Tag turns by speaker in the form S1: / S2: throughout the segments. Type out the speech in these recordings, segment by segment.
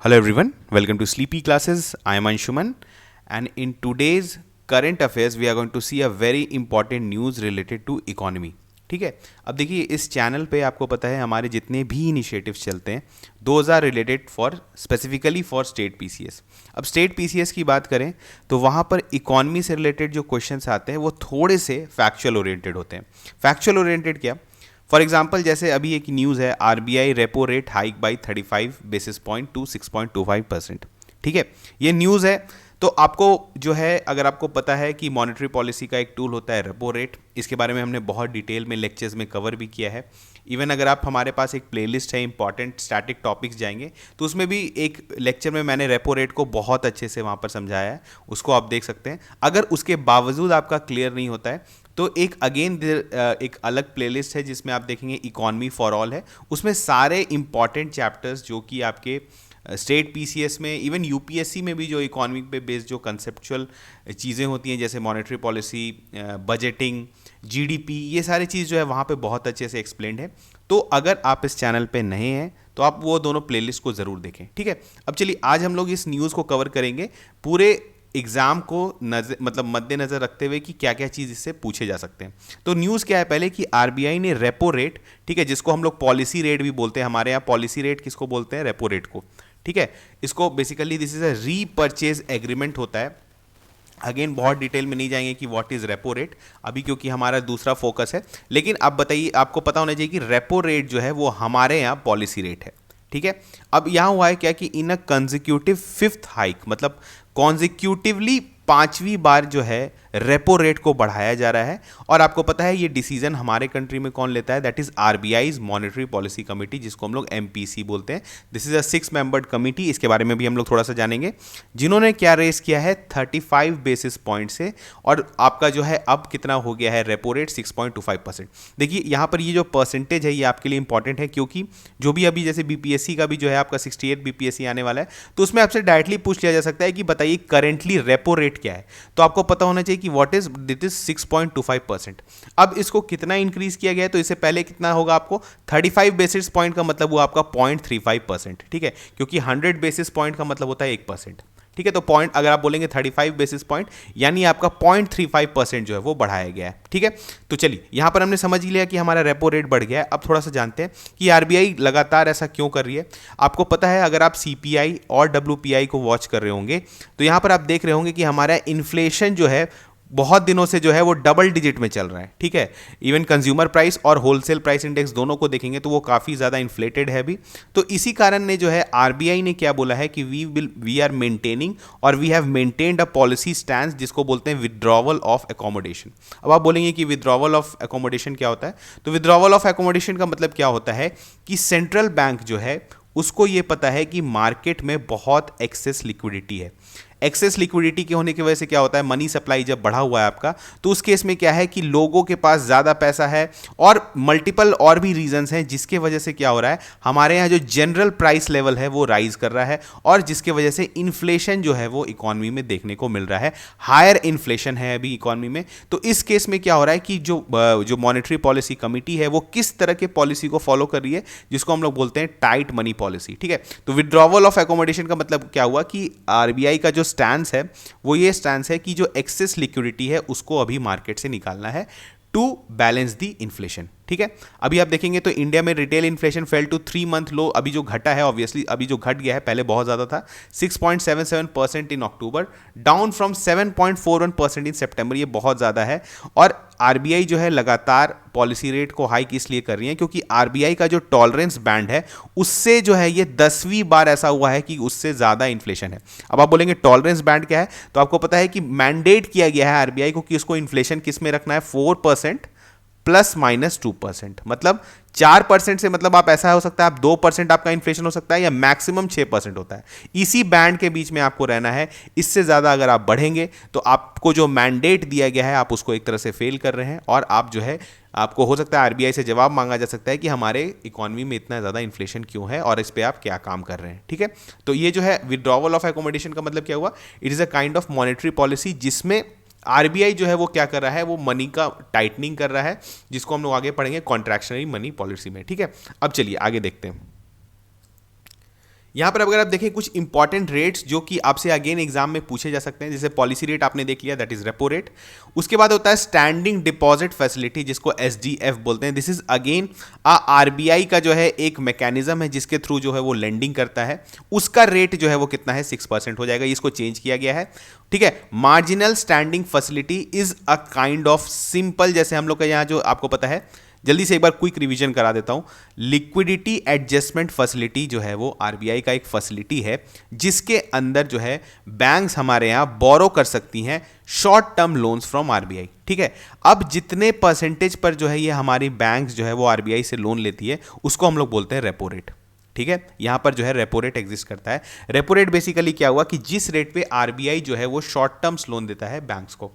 S1: Hello everyone, welcome to Sleepy Classes. I am Anshuman, and in today's current affairs we are going to see a very important news related to economy. ठीक है। अब देखिए इस channel पे आपको पता है हमारे जितने भी इनिशिएटिव्स चलते हैं those are related for specifically for state PCS. अब स्टेट पीसीएस की बात करें तो वहाँ पर इकॉनमी से रिलेटेड जो क्वेश्चंस आते हैं वो थोड़े से फैक्चुअल ओरिएंटेड होते हैं। फैक्चुअल ओरिएंटेड क्या? फॉर एग्जाम्पल जैसे अभी एक न्यूज़ है, RBI repo rate hike by 35 basis point two 6.25%। ठीक है, ये न्यूज़ है। तो आपको जो है, अगर आपको पता है कि मॉनेटरी पॉलिसी का एक टूल होता है रेपो रेट, इसके बारे में हमने बहुत डिटेल में लेक्चर्स में कवर भी किया है। इवन अगर आप हमारे पास एक प्लेलिस्ट है इंपॉर्टेंट स्टैटिक टॉपिक्स जाएंगे तो उसमें भी एक लेक्चर में मैंने रेपो रेट को बहुत अच्छे से वहाँ पर समझाया है, उसको आप देख सकते हैं। अगर उसके बावजूद आपका क्लियर नहीं होता है तो एक अगेन एक अलग प्लेलिस्ट है जिसमें आप देखेंगे इकॉनमी फॉर ऑल है, उसमें सारे इंपॉर्टेंट चैप्टर्स जो कि आपके स्टेट पीसीएस में, इवन यूपीएससी में भी जो इकोनॉमिक पे बेस्ड जो कंसेप्चुअल चीज़ें होती हैं जैसे मॉनेटरी पॉलिसी, बजटिंग, जीडीपी, ये सारी चीज़ जो है वहाँ पे बहुत अच्छे से एक्सप्लेंड है। तो अगर आप इस चैनल पे नए हैं तो आप वो दोनों प्लेलिस्ट को ज़रूर देखें। ठीक है, अब चलिए आज हम लोग इस न्यूज़ को कवर करेंगे पूरे एग्जाम को मद्देनजर रखते हुए कि क्या क्या चीज़ इससे पूछे जा सकते हैं। तो न्यूज़ क्या है पहले कि आरबीआई ने रेपो रेट, ठीक है, जिसको हम लोग पॉलिसी रेट भी बोलते हैं, हमारे यहाँ पॉलिसी रेट किसको बोलते हैं? रेपो रेट को। ठीक है, इसको basically this is a repurchase agreement होता है। अगेन बहुत डिटेल में नहीं जाएंगे कि व्हाट इज रेपो रेट अभी, क्योंकि हमारा दूसरा फोकस है। लेकिन आप बताइए, आपको पता होना चाहिए कि रेपो रेट जो है वो हमारे यहाँ पॉलिसी रेट है। ठीक है, अब यहाँ हुआ है क्या कि इन अ कंजिक्यूटिव फिफ्थ हाइक, मतलब कॉन्जिक्यूटिवली पांचवी बार जो है रेपो रेट को बढ़ाया जा रहा है। और आपको पता है ये डिसीजन हमारे कंट्री में कौन लेता है? That is RBI's monetary policy committee, जिसको हम लोग एमपीसी बोलते हैं। This is a 6 membered committee. इसके बारे में भी हम लोग थोड़ा सा जानेंगे, जिन्होंने क्या रेस किया है 35 बेसिस पॉइंट से, और आपका जो है अब कितना हो गया है रेपो रेट? 6.25%। देखिए यहाँ पर ये जो परसेंटेज है ये आपके लिए इंपॉर्टेंट है, क्योंकि जो भी अभी जैसे बीपीएससी का भी जो है आपका 68 बीपीएससी आने वाला है, तो उसमें आपसे डायरेक्टली पूछ लिया जा सकता है कि बताइए करेंटली रेपो रेट क्या है। तो आपको पता होना चाहिए कि व्हाट इज दिट इज 6.25%। अब इसको कितना इंक्रीज किया गया है? तो इससे पहले कितना होगा आपको? 35 बेसिस पॉइंट का मतलब वो आपका 0.35%। ठीक है, क्योंकि 100 बेसिस पॉइंट का मतलब होता है 1%। ठीक है, तो पॉइंट अगर आप बोलेंगे 35 बेसिस पॉइंट यानी आपका 0.35% जो है वो बढ़ाया गया है। ठीक है, तो चलिए यहां पर हमने समझ लिया कि हमारा रेपो रेट बढ़ गया है। अब थोड़ा सा जानते हैं कि आरबीआई लगातार ऐसा क्यों कर रही है। आपको पता है, अगर आप सीपीआई और डब्ल्यूपीआई को वॉच कर रहे होंगे तो यहां पर आप देख रहे होंगे कि हमारा इन्फ्लेशन जो है बहुत दिनों से जो है वो डबल डिजिट में चल रहा है। ठीक है, इवन कंज्यूमर प्राइस और होलसेल प्राइस इंडेक्स दोनों को देखेंगे तो वो काफ़ी ज़्यादा इन्फ्लेटेड है अभी। तो इसी कारण ने जो है आरबीआई ने क्या बोला है कि वी आर मेंटेनिंग और we have maintained a policy stand, जिसको बोलते हैं विड्रॉवल ऑफ एकोमोडेशन। अब आप बोलेंगे कि विड्रॉवल ऑफ एकोमोडेशन क्या होता है? तो विड्रॉवल ऑफ एकोमोडेशन का मतलब क्या होता है कि सेंट्रल बैंक जो है उसको ये पता है कि मार्केट में बहुत एक्सेस लिक्विडिटी है। एक्सेस लिक्विडिटी के होने की वजह से क्या होता है? मनी सप्लाई जब बढ़ा हुआ है आपका, तो उस केस में क्या है कि लोगों के पास ज़्यादा पैसा है, और मल्टीपल और भी रीजंस हैं जिसके वजह से क्या हो रहा है, हमारे यहाँ जो जनरल प्राइस लेवल है वो राइज कर रहा है, और जिसके वजह से इन्फ्लेशन जो है वो इकॉनमी में देखने को मिल रहा है। हायर इन्फ्लेशन है अभी इकॉनमी में। तो इस केस में क्या हो रहा है कि जो मॉनेटरी पॉलिसी कमिटी है वो किस तरह के पॉलिसी को फॉलो कर रही है, जिसको हम लोग बोलते हैं टाइट मनी पॉलिसी। ठीक है, तो विड्रॉवल ऑफ एकोमोडेशन का मतलब क्या हुआ कि आरबीआई का जो स्टैंस है वो ये स्टैंस है कि जो एक्सेस लिक्विडिटी है उसको अभी मार्केट से निकालना है टू बैलेंस द इन्फ्लेशन। ठीक है, अभी आप देखेंगे तो इंडिया में retail inflation fell to 3 month low. अभी जो घटा है, ऑब्वियसली अभी जो घट गया है, पहले बहुत ज़्यादा था, 6.77% इन अक्टूबर, डाउन फ्रॉम 7.41% इन सितंबर। ये बहुत ज़्यादा है। और आरबीआई जो है लगातार पॉलिसी रेट को हाइक इसलिए कर रही है क्योंकि आरबीआई का जो टॉलरेंस बैंड है उससे जो है ये 10वीं बार ऐसा हुआ है कि उससे ज़्यादा इन्फ्लेशन है। अब आप बोलेंगे टॉलरेंस बैंड क्या है? तो आपको पता है कि मैंडेट किया गया है आरबीआई को कि उसको इन्फ्लेशन किस में रखना है? 4% ±2%। मतलब 4% से मतलब आप ऐसा हो सकता है आप 2% आपका इन्फ्लेशन हो सकता है, या मैक्सिमम 6% होता है। इसी बैंड के बीच में आपको रहना है। इससे ज़्यादा अगर आप बढ़ेंगे तो आपको जो मैंडेट दिया गया है आप उसको एक तरह से फेल कर रहे हैं, और आप जो है आपको हो सकता है आरबीआई से जवाब मांगा जा सकता है कि हमारे इकोनॉमी में इतना ज़्यादा इन्फ्लेशन क्यों है और इस पर आप क्या काम कर रहे हैं। ठीक है, तो ये जो है विड्रॉवल ऑफ एकोमोडेशन का मतलब क्या हुआ? It is a kind of monetary policy जिसमें आरबीआई जो है वो क्या कर रहा है? वो मनी का टाइटनिंग कर रहा है, जिसको हम लोग आगे पढ़ेंगे कॉन्ट्रैक्शनरी मनी पॉलिसी में। ठीक है, अब चलिए आगे देखते हैं। यहाँ पर अगर आप देखें कुछ इंपॉर्टेंट रेट्स जो कि आपसे अगेन एग्जाम में पूछे जा सकते हैं, जैसे पॉलिसी रेट आपने देख लिया, दैट इज रेपो रेट। उसके बाद होता है स्टैंडिंग डिपॉजिट फैसिलिटी, जिसको एसडीएफ बोलते हैं। दिस इज अगेन आरबीआई का जो है एक मैकेनिज्म है जिसके थ्रू जो है वो लेंडिंग करता है, उसका रेट जो है वो कितना है 6% हो जाएगा, इसको चेंज किया गया है। ठीक है, marginal standing facility is a kind of simple, जैसे हम लोग का यहाँ जो आपको पता है, जल्दी से एक बार क्विक रिवीजन करा देता हूं। लिक्विडिटी एडजस्टमेंट फैसिलिटी जो है वो आरबीआई का एक फैसिलिटी है जिसके अंदर जो है बैंक्स हमारे यहां बोरो कर सकती हैं short term loans from RBI. ठीक है, अब जितने परसेंटेज पर जो है ये हमारी बैंक्स जो है वो आरबीआई से लोन लेती है उसको हम लोग बोलते हैं रेपो रेट। ठीक है, यहां पर जो है रेपो रेट एग्जिस्ट करता है। रेपो रेट बेसिकली क्या हुआ कि जिस रेट पे आरबीआई जो है वो शॉर्ट टर्म्स लोन देता है बैंक्स को,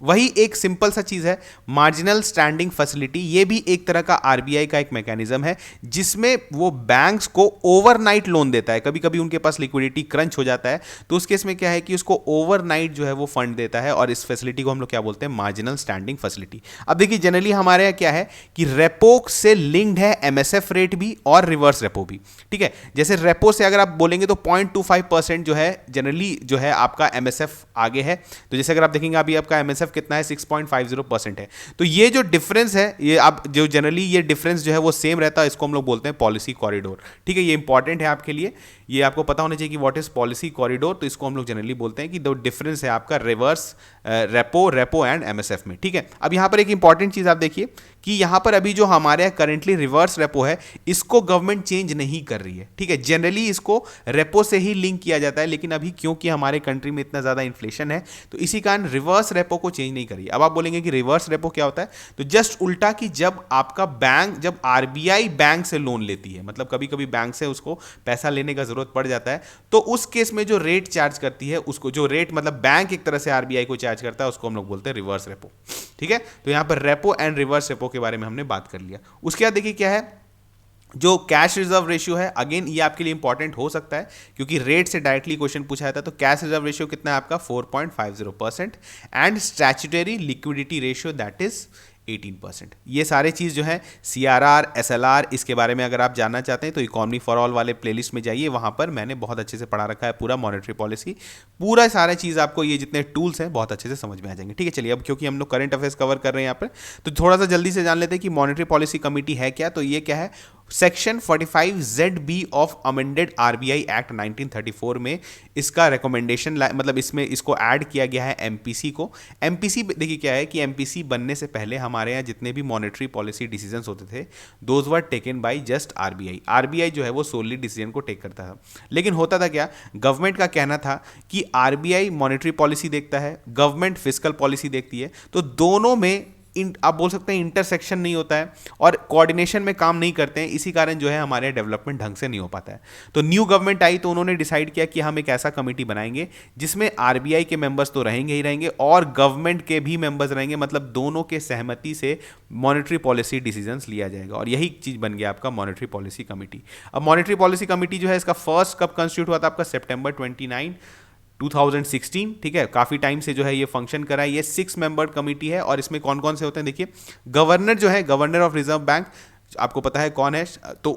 S1: वही एक सिंपल सा चीज है मार्जिनल स्टैंडिंग फैसिलिटी। ये भी एक तरह का आरबीआई का एक मैकेनिज्म है जिसमें वो बैंक्स को ओवरनाइट लोन देता है। कभी कभी उनके पास लिक्विडिटी क्रंच हो जाता है तो उस केस में क्या है कि उसको ओवरनाइट जो है वो फंड देता है, और इस फैसिलिटी को हम लोग क्या बोलते हैं, मार्जिनल स्टैंडिंग फैसिलिटी। अब देखिए जनरली हमारे यहाँ क्या है कि रेपो से लिंक्ड है एमएसएफ रेट भी और रिवर्स रेपो भी। ठीक है, जैसे रेपो से अगर आप बोलेंगे तो 0.25% जो है जनरली जो है आपका एमएसएफ आगे है। तो जैसे अगर आप देखेंगे अभी आपका एमएसएफ कितना है, 6.50% है। तो ये जो डिफरेंस है, ये आप जो जनरली ये डिफरेंस जो है वो सेम रहता है, इसको हम लोग बोलते हैं पॉलिसी कॉरिडोर। ठीक है, ये इंपॉर्टेंट है आपके लिए, ये आपको पता होना चाहिए कि व्हाट इज पॉलिसी कॉरिडोर। तो इसको हम लोग जनरली बोलते हैं कि दो डिफरेंस है आपका रिवर्स रेपो एंड एमएसएफ में। ठीक है, अब यहां पर एक इंपॉर्टेंट चीज आप देखिए कि यहां पर अभी जो हमारे यहाँ करंटली रिवर्स रेपो है इसको गवर्नमेंट चेंज नहीं कर रही है। ठीक है, जनरली इसको रेपो से ही लिंक किया जाता है, लेकिन अभी क्योंकि हमारे कंट्री में इतना ज्यादा इन्फ्लेशन है तो इसी कारण रिवर्स रेपो को चेंज नहीं करिए। अब आप बोलेंगे कि रिवर्स रेपो क्या होता है, तो जस्ट उल्टा कि जब आपका बैंक, जब आरबीआई बैंक से लोन लेती है, मतलब कभी कभी बैंक से उसको पैसा लेने का जरूरत पड़ जाता है, तो उस केस में जो रेट चार्ज करती है उसको, जो रेट मतलब बैंक एक तरह से आरबीआई को चार्ज करता है, उसको हम लोग बोलते हैं रिवर्स रेपो। ठीक है, तो यहां पर रेपो एंड रिवर्स रेपो के बारे में हमने बात कर लिया। उसके बाद देखिए क्या है, जो कैश रिजर्व रेशियो है, अगेन ये आपके लिए इंपॉर्टेंट हो सकता है क्योंकि रेट से डायरेक्टली क्वेश्चन पूछा था। तो कैश रिजर्व रेशियो कितना है आपका 4.50% and statutory liquidity ratio that is 18%। ये सारे चीज़ जो है सीआरआर, एसएलआर, इसके बारे में अगर आप जानना चाहते हैं तो इकोनॉमी फॉर ऑल वाले प्लेलिस्ट में जाइए, वहाँ पर मैंने बहुत अच्छे से पढ़ा रखा है पूरा मॉनेटरी पॉलिसी, पूरा सारा चीज़ आपको ये जितने टूल्स हैं बहुत अच्छे से समझ में आ जाएंगे। ठीक है, चलिए अब क्योंकि हम लोग करंट अफेयर्स कवर कर रहे हैं यहाँ पर, तो थोड़ा सा जल्दी से जान लेते हैं कि मॉनेटरी पॉलिसी कमेटी है क्या। तो ये क्या है, section 45ZB of amended RBI act 1934 में इसका रिकमेंडेशन, मतलब इसमें इसको ऐड किया गया है एमपीसी को। एमपीसी देखिए क्या है कि एमपीसी बनने से पहले हमारे यहाँ जितने भी मॉनेटरी पॉलिसी डिसीजंस होते थे those were taken by just RBI. RBI जो है वो सोनली डिसीजन को टेक करता था, लेकिन होता था क्या, गवर्नमेंट का कहना था कि आरबीआई मॉनेटरी पॉलिसी देखता है, गवर्नमेंट फिस्कल पॉलिसी देखती है, तो दोनों में आप बोल सकते हैं इंटरसेक्शन नहीं होता है और कोऑर्डिनेशन में काम नहीं करते हैं। इसी कारण जो है हमारे डेवलपमेंट ढंग से नहीं हो पाता है। तो न्यू गवर्नमेंट आई तो उन्होंने डिसाइड किया कि हम एक ऐसा कमेटी बनाएंगे जिसमें आरबीआई के मेंबर्स तो रहेंगे ही रहेंगे और गवर्नमेंट के भी मेंबर्स रहेंगे, मतलब दोनों के सहमति से मॉनेटरी पॉलिसी डिसीजंस लिया जाएगा, और यही चीज बन गया आपका मॉनेटरी पॉलिसी कमेटी। अब मॉनेटरी पॉलिसी कमेटी जो है इसका फर्स्ट कब कंस्टिट्यूट हुआ था, आपका सितंबर 29, 2016। ठीक है, काफी टाइम से जो है ये फंक्शन कर रहा है। ये 6 मेंबर कमेटी है और इसमें कौन कौन से होते हैं देखिए, गवर्नर जो है, गवर्नर ऑफ रिजर्व बैंक, आपको पता है कौन है, तो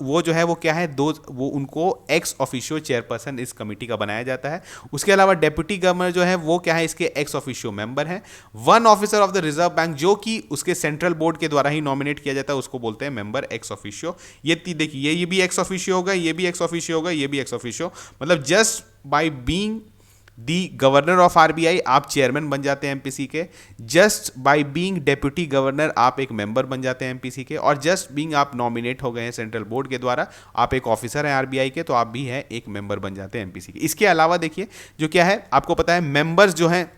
S1: वो जो है वो क्या है, वो उनको एक्स ऑफिशियो चेयरपर्सन इस कमेटी का बनाया जाता है। उसके अलावा डेप्यूटी गवर्नर जो है वो क्या है, इसके एक्स ऑफिशियो मेंबर है। One officer of the reserve bank जो कि उसके सेंट्रल बोर्ड के द्वारा ही नॉमिनेट किया जाता है, उसको बोलते हैं मेंबर एक्स ऑफिशियो। ये देखिए, ये भी एक्स ऑफिशियो होगा, ये भी एक्स ऑफिशियो होगा, ये भी एक्स ऑफिशियो, मतलब just by being the governor of RBI आप चेयरमैन बन जाते हैं एमपीसी के, just by being deputy governor आप एक मेंबर बन जाते हैं एमपीसी के, और जस्ट बीइंग आप नॉमिनेट हो गए हैं सेंट्रल बोर्ड के द्वारा, आप एक ऑफिसर हैं आरबीआई के, तो आप भी हैं एक मेंबर बन जाते हैं एमपीसी के। इसके अलावा देखिए जो क्या है, आपको पता है मेंबर्स जो हैं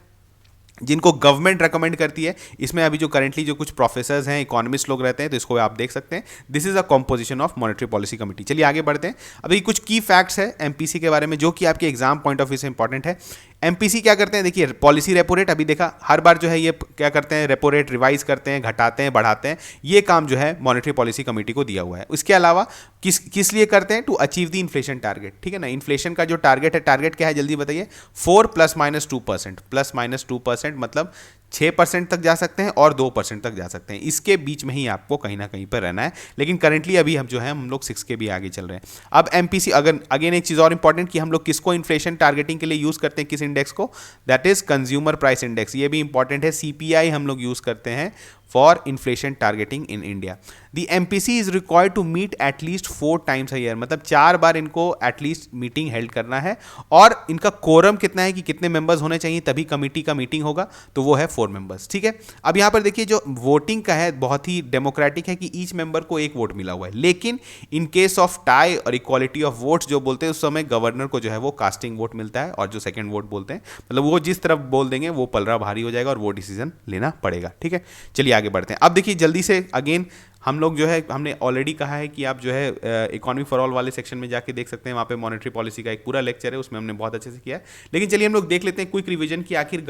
S1: जिनको गवर्नमेंट रेकमेंड करती है, इसमें अभी जो करंटली जो कुछ प्रोफेसर्स हैं, इकोनॉमिस्ट लोग रहते हैं, तो इसको आप देख सकते हैं। This is a composition of monetary policy committee. चलिए आगे बढ़ते हैं। अभी कुछ की फैक्ट्स है एमपीसी के बारे में जो कि आपके एग्जाम पॉइंट ऑफ व्यू से इंपॉर्टेंट है। एमपीसी क्या करते हैं, देखिए पॉलिसी रेपो रेट, अभी देखा हर बार जो है ये क्या करते हैं, रेपो रेट रिवाइज करते हैं, घटाते हैं, बढ़ाते हैं, ये काम जो है मॉनेटरी पॉलिसी कमेटी को दिया हुआ है। इसके अलावा किस लिए करते हैं, to achieve the inflation target. ठीक है ना, इन्फ्लेशन का जो टारगेट है, टारगेट क्या है जल्दी बताइए, 4 ± 2%, ±2% मतलब 6% तक जा सकते हैं और 2% तक जा सकते हैं। इसके बीच में ही आपको कहीं ना कहीं पर रहना है, लेकिन करंटली अभी हम जो है हम लोग 6 के भी आगे चल रहे हैं। अब एमपीसी, अगर अगेन एक चीज़ और इंपॉर्टेंट कि हम लोग किसको इन्फ्लेशन टारगेटिंग के लिए यूज़ करते हैं, किस इंडेक्स को, that is consumer price index. ये भी इंपॉर्टेंट है, सीपीआई हम लोग यूज़ करते हैं for inflation targeting in India. The MPC is required to meet at least 4 times a year, मतलब 4 बार इनको एटलीस्ट मीटिंग हेल्ड करना है। और इनका कोरम कितना है कि कितने मेंबर्स होने चाहिए तभी कमिटी का मीटिंग होगा, तो वो है 4 मेंबर्स। ठीक है, अब यहां पर देखिए जो वोटिंग का है बहुत ही डेमोक्रेटिक है कि ईच मेंबर को एक वोट मिला हुआ है, लेकिन इन केस ऑफ टाई और इक्वालिटी ऑफ वोट्स जो बोलते हैं उस समय गवर्नर को जो है वो कास्टिंग वोट मिलता है, और जो सेकंड वोट बोलते हैं मतलब वो जिस तरफ बोल देंगे वो पलड़ा भारी हो जाएगा और वो डिसीजन लेना पड़ेगा। ठीक है, चलिए आगे बढ़ते हैं। अब देखिए जल्दी से अगेन हम लोग जो है हमने ऑलरेडी कहा है कि आप जो है इकोनॉमी फॉर ऑल वाले सेक्शन में जाके देख सकते हैं, वहाँ पे मॉनेटरी पॉलिसी का एक पूरा लेक्चर है, उसमें हमने बहुत अच्छे से किया है। लेकिन चलिए हम लोग देख लेते हैं क्विक रिवीजन कि आखिर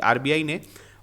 S1: आरबीआई ने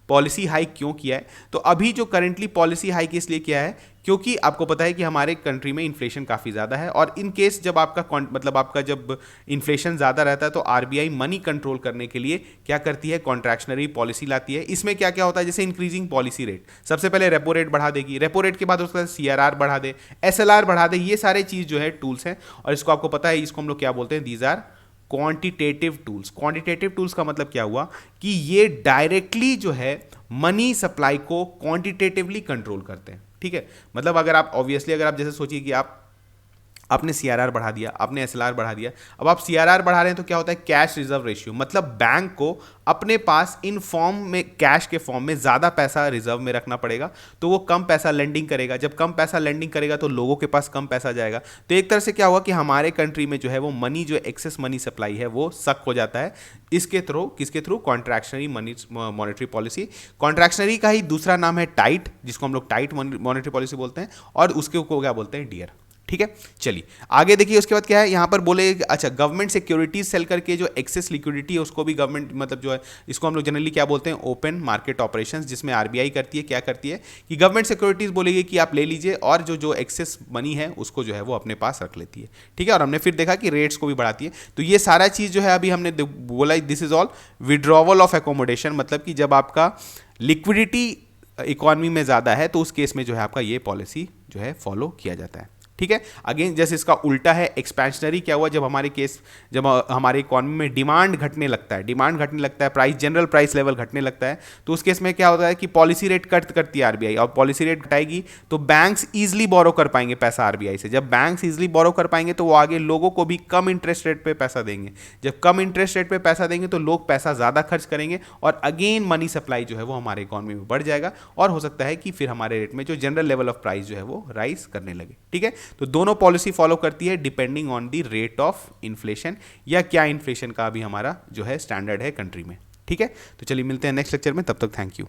S1: पॉलिसी हाइक क्यों किया है। तो अभी जो करंटली पॉलिसी हाइक इसलिए किया है क्योंकि आपको पता है कि हमारे कंट्री में इन्फ्लेशन काफ़ी ज़्यादा है, और इन केस जब आपका जब इन्फ्लेशन ज़्यादा रहता है तो आरबीआई मनी कंट्रोल करने के लिए क्या करती है, कॉन्ट्रैक्शनरी पॉलिसी लाती है। इसमें क्या क्या होता है, जैसे इंक्रीजिंग पॉलिसी रेट, सबसे पहले रेपो रेट बढ़ा देगी, रेपो रेट के बाद उसका सीआरआर बढ़ा दे, एसएलआर बढ़ा दे, ये सारे चीज़ जो है टूल्स हैं। और इसको आपको पता है इसको हम लोग क्या बोलते हैं, these are quantitative tools. Quantitative tools का मतलब क्या हुआ कि ये डायरेक्टली जो है मनी सप्लाई को क्वांटिटेटिवली कंट्रोल करते हैं। ठीक है, मतलब अगर आप ऑब्वियसली अगर आप जैसे सोचिए कि आपने सीआरआर बढ़ा दिया, आपने एसएलआर बढ़ा दिया, अब आप सीआरआर बढ़ा रहे हैं तो क्या होता है, कैश रिजर्व रेशियो, मतलब बैंक को अपने पास इन फॉर्म में कैश के फॉर्म में ज़्यादा पैसा रिजर्व में रखना पड़ेगा, तो वो कम पैसा लेंडिंग करेगा। जब कम पैसा लेंडिंग करेगा तो लोगों के पास कम पैसा जाएगा, तो एक तरह से क्या हुआ कि हमारे कंट्री में जो है वो मनी, जो एक्सेस मनी सप्लाई है वो सक हो जाता है। इसके थ्रू, किसके through, contractionary money monetary policy. Contractionary का ही दूसरा नाम है टाइट, जिसको हम लोग टाइट मॉनेटरी पॉलिसी बोलते हैं, और उसके को क्या बोलते हैं, डियर। ठीक है, चलिए आगे देखिए उसके बाद क्या है, यहां पर बोले अच्छा गवर्नमेंट सिक्योरिटीज सेल करके जो एक्सेस लिक्विडिटी है उसको भी गवर्नमेंट, मतलब जो है इसको हम लोग जनरली क्या बोलते हैं, ओपन मार्केट ऑपरेशंस, जिसमें आरबीआई करती है, क्या करती है कि गवर्नमेंट सिक्योरिटीज बोलेगी कि आप ले लीजिए, और जो एक्सेस मनी है उसको जो है वो अपने पास रख लेती है। ठीक है, और हमने फिर देखा कि रेट्स को भी बढ़ाती है। तो ये सारा चीज़ जो है अभी हमने बोला, this is all withdrawal of accommodation, मतलब कि जब आपका लिक्विडिटी इकोनॉमी में ज़्यादा है तो उस केस में जो है आपका ये पॉलिसी जो है फॉलो किया जाता है। ठीक है, अगेन जैसे इसका उल्टा है एक्सपेंशनरी, क्या हुआ, जब हमारे इकोनॉमी में डिमांड घटने लगता है, प्राइस, जनरल प्राइस लेवल घटने लगता है, तो उस केस में क्या होता है कि पॉलिसी रेट कट करती है आरबीआई, और पॉलिसी रेट घटाएगी तो बैंक्स इजीली बोरो कर पाएंगे पैसा आरबीआई से। जब बैंक्स इजीली बोरो कर पाएंगे तो वो आगे लोगों को भी कम इंटरेस्ट रेट पे पैसा देंगे। जब कम इंटरेस्ट रेट पे पैसा देंगे तो लोग पैसा ज़्यादा खर्च करेंगे, और अगेन मनी सप्लाई जो है वो हमारे इकोनॉमी में बढ़ जाएगा, और हो सकता है कि फिर हमारे रेट में जो जनरल लेवल ऑफ प्राइस जो है वो राइज करने लगे। ठीक है, तो दोनों पॉलिसी फॉलो करती है depending on the rate of inflation, या क्या इन्फ्लेशन का भी हमारा जो है स्टैंडर्ड है कंट्री में। ठीक है, तो चलिए मिलते हैं नेक्स्ट लेक्चर में, तब तक थैंक यू।